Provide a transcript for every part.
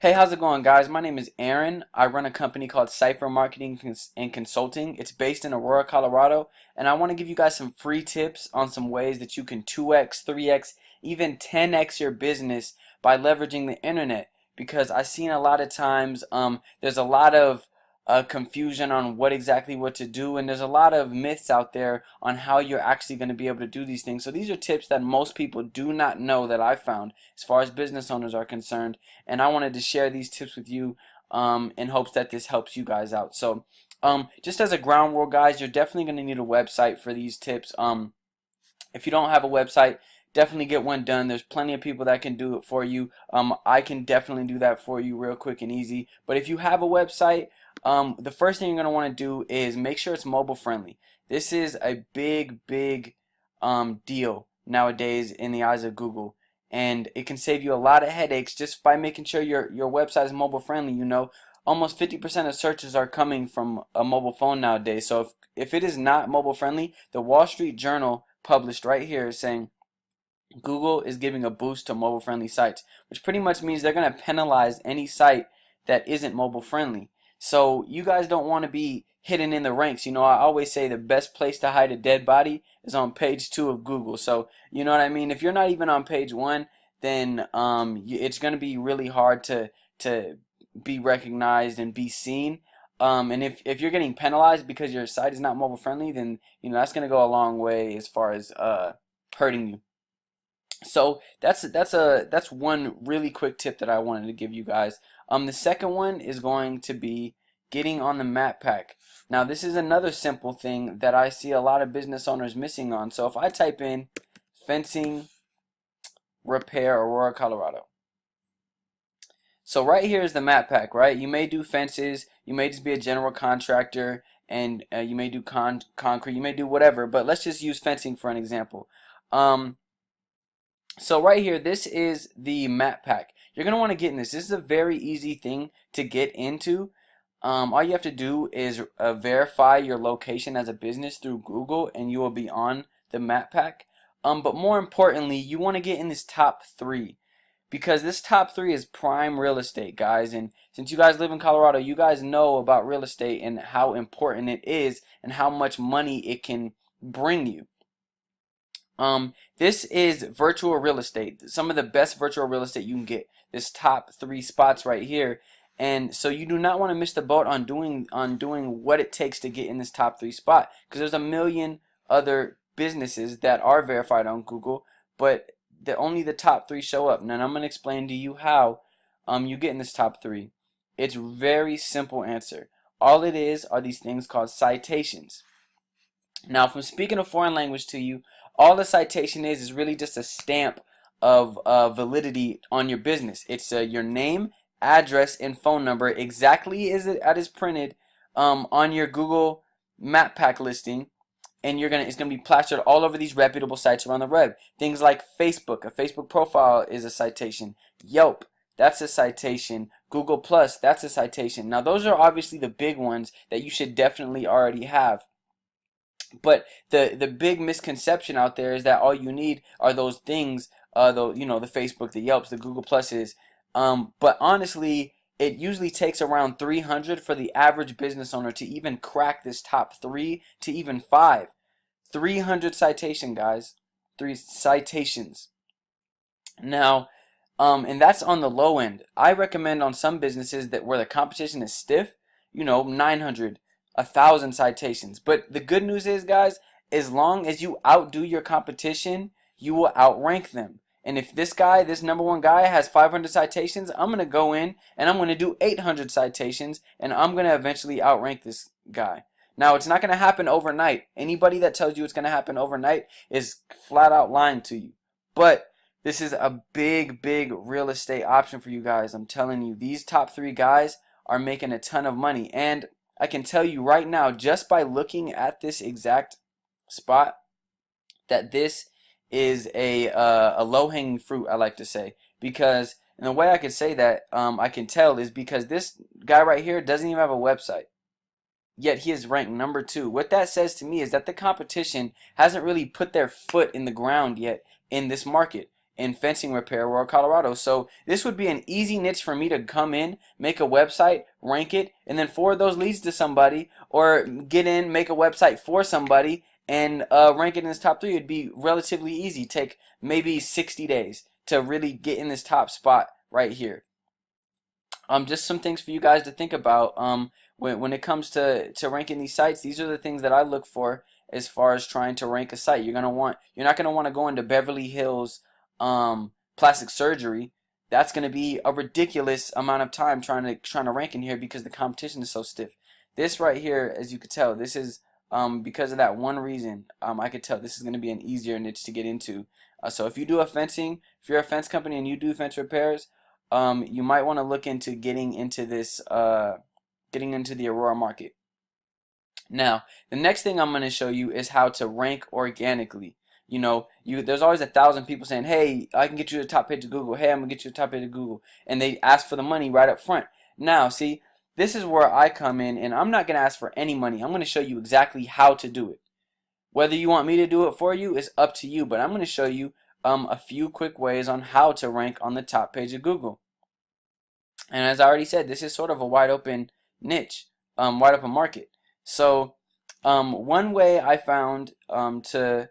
Hey, how's it going, guys? My name is Aaron. I run a company called Cypher Marketing and Consulting. It's based in Aurora, Colorado, and I want to give you guys some free tips on some ways that you can 2x, 3x, even 10x your business by leveraging the internet. Because I've seen a lot of times there's a lot of confusion on what to do, and there's a lot of myths out there on how you're actually going to be able to do these things. So these are tips that most people do not know that I found as far as business owners are concerned, and I wanted to share these tips with you in hopes that this helps you guys out. So just as a ground rule, guys, you're definitely going to need a website for these tips. If you don't have a website, definitely get one done. There's plenty of people that can do it for you. I can definitely do that for you real quick and easy. But if you have a website, the first thing you're going to want to do is make sure it's mobile friendly. This is a big deal nowadays in the eyes of Google, and it can save you a lot of headaches just by making sure your website is mobile friendly. You know, almost 50% of searches are coming from a mobile phone nowadays. So if it is not mobile friendly, the Wall Street Journal published right here is saying Google is giving a boost to mobile friendly sites, which pretty much means they're going to penalize any site that isn't mobile friendly. So you guys don't want to be hidden in the ranks. You know, I always say the best place to hide a dead body is on page 2 of Google. So you know what I mean? If you're not even on page 1, then it's going to be really hard to be recognized and be seen. And if you're getting penalized because your site is not mobile friendly, then you know that's going to go a long way as far as hurting you. So that's one really quick tip that I wanted to give you guys. The second one is going to be getting on the map pack. Now this is another simple thing that I see a lot of business owners missing on. So if I type in fencing repair Aurora, Colorado. So right here is the map pack, right? You may do fences, you may just be a general contractor, and you may do concrete, you may do whatever, but let's just use fencing for an example. So right here, this is the map pack. You're going to want to get in this. This is a very easy thing to get into. All you have to do is verify your location as a business through Google, and you will be on the map pack. But more importantly, you want to get in this top 3, because this top 3 is prime real estate, guys. And since you guys live in Colorado, you guys know about real estate and how important it is and how much money it can bring you. This is virtual real estate. Some of the best virtual real estate you can get. This top 3 spots right here. And so you do not want to miss the boat on doing what it takes to get in this top 3 spot, because there's a million other businesses that are verified on Google, but only the top 3 show up. Now I'm going to explain to you how you get in this top 3. It's a very simple answer. All it is are these things called citations. Now, from speaking a foreign language to you, all the citation is really just a stamp of validity on your business. It's your name, address, and phone number exactly as it is printed on your Google Map Pack listing, and it's gonna be plastered all over these reputable sites around the web. Things like Facebook. A Facebook profile is a citation. Yelp, that's a citation. Google Plus, that's a citation. Now, those are obviously the big ones that you should definitely already have. But the big misconception out there is that all you need are those things, the Facebook, the Yelps, the Google Pluses. But honestly, it usually takes around 300 for the average business owner to even crack this top 3 to even 5. 300 citation, guys. 3 citations. Now, and that's on the low end. I recommend on some businesses that where the competition is stiff, 900. 1,000 citations. But the good news is, guys, as long as you outdo your competition, you will outrank them. And if this number 1 guy has 500 citations, I'm going to go in and I'm going to do 800 citations, and I'm going to eventually outrank this guy. Now, it's not going to happen overnight. Anybody that tells you it's going to happen overnight is flat out lying to you. But this is a big real estate option for you guys. I'm telling you, these top 3 guys are making a ton of money. And I can tell you right now, just by looking at this exact spot, that this is a low-hanging fruit, I like to say. Because, and the way I could say that, I can tell, is because this guy right here doesn't even have a website. Yet he is ranked number 2. What that says to me is that the competition hasn't really put their foot in the ground yet in this market. in fencing repair, Aurora, Colorado. So this would be an easy niche for me to come in, make a website, rank it, and then forward those leads to somebody, or get in, make a website for somebody, and rank it in this top 3. It'd be relatively easy. Take maybe 60 days to really get in this top spot right here. Just some things for you guys to think about. When it comes to ranking these sites, these are the things that I look for as far as trying to rank a site. You're not gonna want to go into Beverly Hills plastic surgery. That's gonna be a ridiculous amount of time trying to rank in here because the competition is so stiff. This right here, as you could tell, this is because of that one reason. I could tell this is gonna be an easier niche to get into. So if you do if you're a fence company and you do fence repairs, you might want to look into getting into this, getting into the Aurora market. Now, the next thing I'm going to show you is how to rank organically. There's always 1,000 people saying, "Hey, I can get you to the top page of Google. Hey, I'm gonna get you to the top page of Google," and they ask for the money right up front. Now, see, this is where I come in, and I'm not gonna ask for any money. I'm gonna show you exactly how to do it. Whether you want me to do it for you is up to you, but I'm going to show you a few quick ways on how to rank on the top page of Google. And as I already said, this is sort of a wide open niche, wide open market. So one way I found to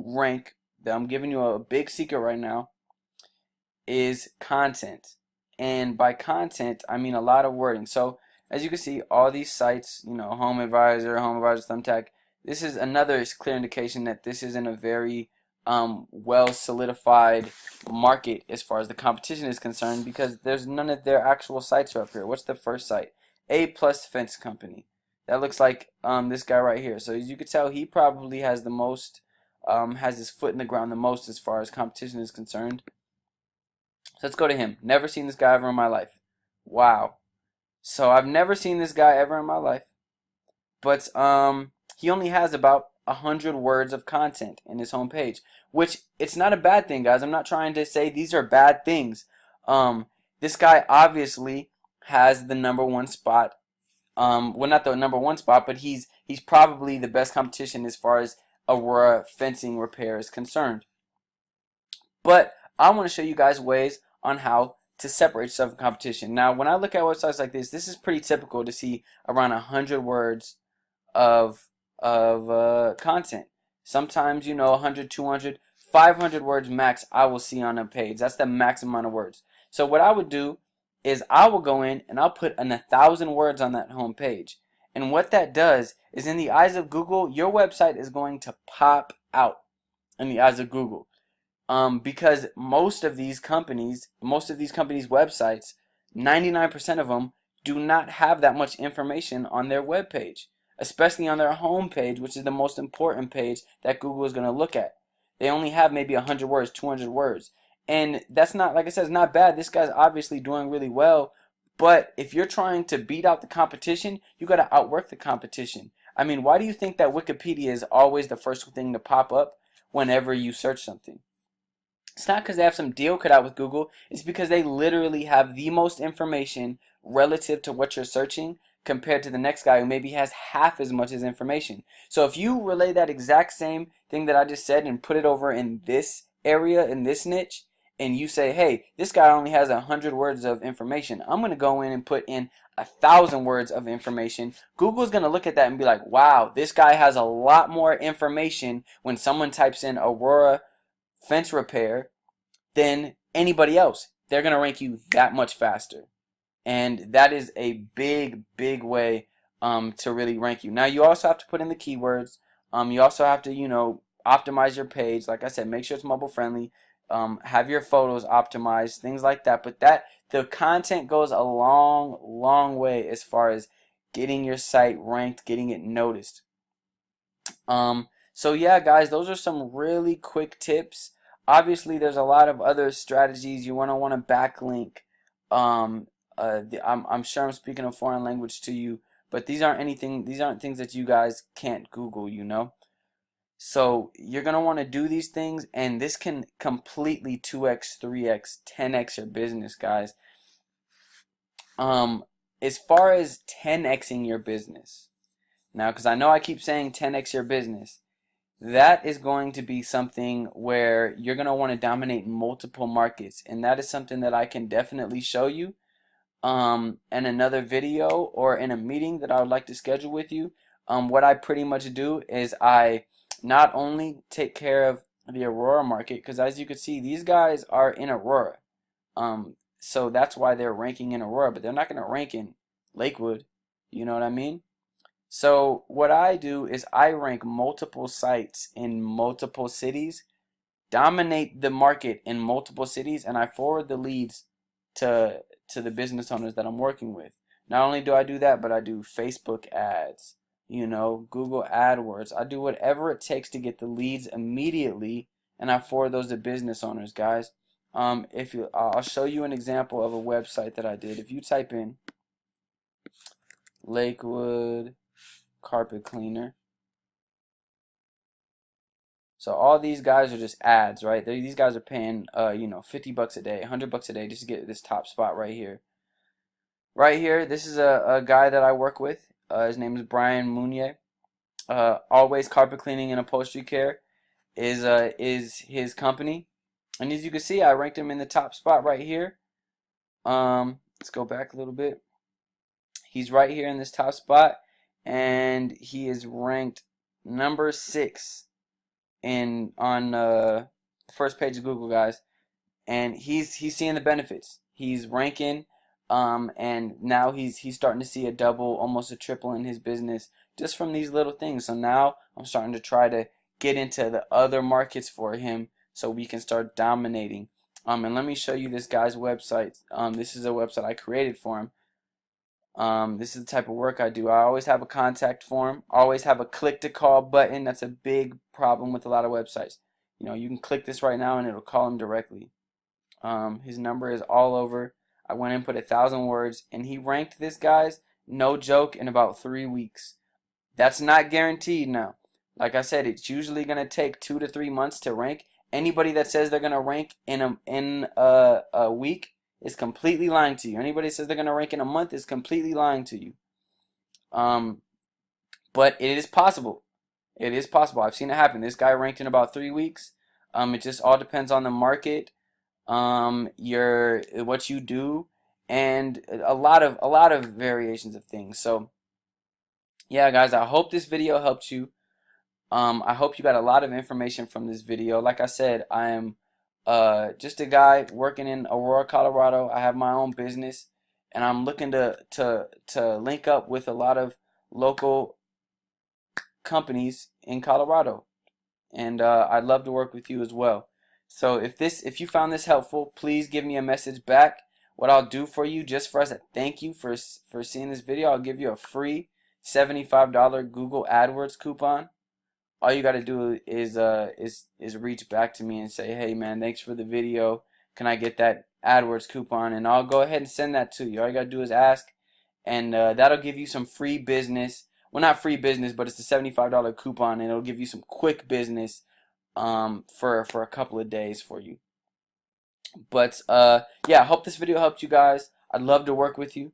rank, that I'm giving you a big secret right now, is content. And by content, I mean a lot of wording. So as you can see, all these sites, HomeAdvisor, Thumbtack, this is another clear indication that this isn't a very well solidified market as far as the competition is concerned, because there's none of their actual sites up here. What's the first site? A Plus Fence Company. That looks like this guy right here. So as you can tell, he probably has the most, has his foot in the ground the most as far as competition is concerned. So let's go to him. Never seen this guy ever in my life. Wow. So I've never seen this guy ever in my life, but he only has about 100 words of content in his homepage, which it's not a bad thing, guys. I'm not trying to say these are bad things. This guy obviously has the #1 spot. Well, not the #1 spot, but he's probably the best competition as far as Aurora fencing repair is concerned. But I want to show you guys ways on how to separate yourself from competition. Now, when I look at websites like this is pretty typical to see around 100 words of content. Sometimes, 100, 200, 500 words max I will see on a page. That's the max amount of words. So what I would do is I will go in and I'll put 1,000 words on that home page. And what that does is, in the eyes of Google, your website is going to pop out in the eyes of Google. Because most of these companies' websites, 99% of them do not have that much information on their web page, especially on their home page, which is the most important page that Google is going to look at. They only have maybe 100 words, 200 words. And that's not, like I said, it's not bad. This guy's obviously doing really well. But if you're trying to beat out the competition, you got to outwork the competition. I mean, why do you think that Wikipedia is always the first thing to pop up whenever you search something? It's not because they have some deal cut out with Google. It's because they literally have the most information relative to what you're searching compared to the next guy who maybe has half as much as information. So if you relay that exact same thing that I just said and put it over in this area, in this niche, and you say, "Hey, this guy only has 100 words of information. I'm going to go in and put in 1,000 words of information." Google's going to look at that and be like, "Wow, this guy has a lot more information when someone types in Aurora fence repair than anybody else." They're going to rank you that much faster. And that is a big, big way to really rank you. Now, you also have to put in the keywords. You also have to, optimize your page. Like I said, make sure it's mobile friendly. Have your photos optimized, things like that. But the content goes a long, long way as far as getting your site ranked, getting it noticed. So yeah, guys, those are some really quick tips. Obviously, there's a lot of other strategies. You want to backlink. I'm sure I'm speaking a foreign language to you, but these aren't things that you guys can't Google, So you're gonna want to do these things, and this can completely 2x, 3x, 10x your business, guys. As far as 10xing your business, now, because I know I keep saying 10x your business, that is going to be something where you're going to want to dominate multiple markets, and that is something that I can definitely show you in another video or in a meeting that I would like to schedule with you. What I pretty much do is I not only take care of the Aurora market, because as you can see, these guys are in Aurora. So that's why they're ranking in Aurora, but they're not going to rank in Lakewood. You know what I mean? So what I do is I rank multiple sites in multiple cities, dominate the market in multiple cities, and I forward the leads to the business owners that I'm working with. Not only do I do that, but I do Facebook ads, you know, Google AdWords. I do whatever it takes to get the leads immediately, and I forward those to business owners, guys. I'll show you an example of a website that I did. If you type in Lakewood carpet cleaner. So all these guys are just ads, right? These guys are paying, you know, 50 bucks a day, 100 bucks a day just to get this top spot right here. Right here, this is a guy that I work with. His name is Brian Mounier. Always Carpet Cleaning and Upholstery Care is his company. And as you can see, I ranked him in the top spot right here. Let's go back a little bit. He's right here in this top spot, and he is ranked number 6 on the first page of Google, guys. And he's seeing the benefits. He's ranking, and now he's starting to see a double, almost a triple in his business just from these little things. So now I'm starting to try to get into the other markets for him so we can start dominating. And let me show you this guy's website. This is a website I created for him. This is the type of work I do. I always have a contact form, always have a click to call button. That's a big problem with a lot of websites. You know, you can click this right now and it'll call him directly. His number is all over. I went and put 1,000 words, and he ranked this, guys, no joke, in about 3 weeks. That's not guaranteed now. Like I said, it's usually going to take 2 to 3 months to rank. Anybody that says they're going to rank in a week is completely lying to you. Anybody that says they're going to rank in a month is completely lying to you. But it is possible. It is possible. I've seen it happen. This guy ranked in about 3 weeks. It just all depends on the market, what you do, and a lot of variations of things. So yeah, guys, I hope this video helped you. I hope you got a lot of information from this video. Like I said, I am just a guy working in Aurora, Colorado. I have my own business, and I'm looking to link up with a lot of local companies in Colorado, and I'd love to work with you as well. So if you found this helpful, please give me a message back. What I'll do for you, just for us a thank you for seeing this video, I'll give you a free $75 Google AdWords coupon. All you got to do is reach back to me and say, hey man, thanks for the video. Can I get that AdWords coupon? And I'll go ahead and send that to you. All you got to do is ask, and that'll give you some free business. Well, not free business, but it's a $75 coupon, and it'll give you some quick business for a couple of days for you. But yeah, I hope this video helped you guys. I'd love to work with you.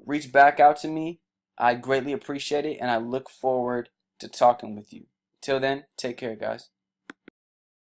Reach back out to me. I greatly appreciate it, and I look forward to talking with you. Till then, take care, guys.